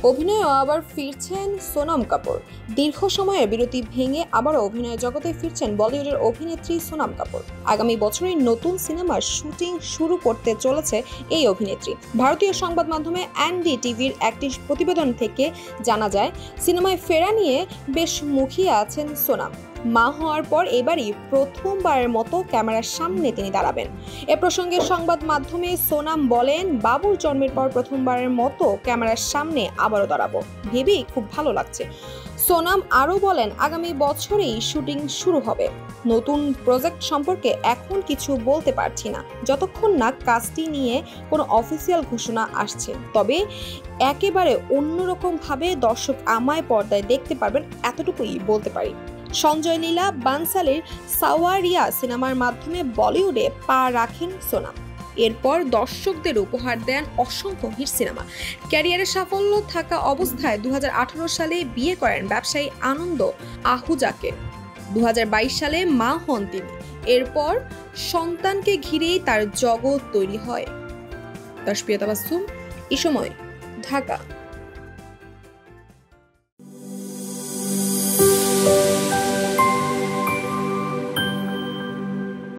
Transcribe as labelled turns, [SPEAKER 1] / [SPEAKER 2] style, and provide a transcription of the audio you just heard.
[SPEAKER 1] অভিনয়ে আবার ফিরছেন সোনম কাপুর। দীর্ঘ সময়ের বিরতি ভেঙে আবারও অভিনয় জগতে ফিরছেন বলিউডের অভিনেত্রী সোনম কাপুর। আগামী বছরই নতুন সিনেমার শুটিং শুরু করতে চলেছে এই অভিনেত্রী। ভারতীয় সংবাদ মাধ্যমে এনডিটিভির একটি প্রতিবেদন থেকে জানা যায়, সিনেমায় ফেরা নিয়ে বেশ মুখিয়ে আছেন সোনম। মা হওয়ার পর এবারই প্রথমবারের মতো ক্যামেরার সামনে তিনি দাঁড়াবেন। এ প্রসঙ্গে সংবাদ মাধ্যমে সোনম বলেন, বাবুর জন্মের পর প্রথমবারের মতো ক্যামেরার সামনে আবারও দাঁড়াবো, ভেবেই খুব ভালো লাগছে। সোনম আরও বলেন, আগামী বছরেই শুটিং শুরু হবে। নতুন প্রজেক্ট সম্পর্কে এখন কিছু বলতে পারছি না, যতক্ষণ না কাজটি নিয়ে কোনো অফিসিয়াল ঘোষণা আসছে। তবে একেবারে অন্যরকম ভাবে দর্শক আমায় পর্দায় দেখতে পারবেন, এতটুকুই বলতে পারি। সঞ্জয় লীলা বানসালির সাওয়ারিয়া সিনেমার মাধ্যমে বলিউডে পা রাখেন সোনম। এরপর দর্শকদের উপহার দেন অসংখ্য হিট সিনেমা। ক্যারিয়ারে সাফল্য থাকা অবস্থায় 2018 সালে বিয়ে করেন ব্যবসায়ী আনন্দ আহুজাকে। 2022 সালে মা হন তিনি। এরপর সন্তানকে ঘিরেই তার জগৎ তৈরি হয়। তাসফিয়া তাবাসসুম, এই সময়, ঢাকা।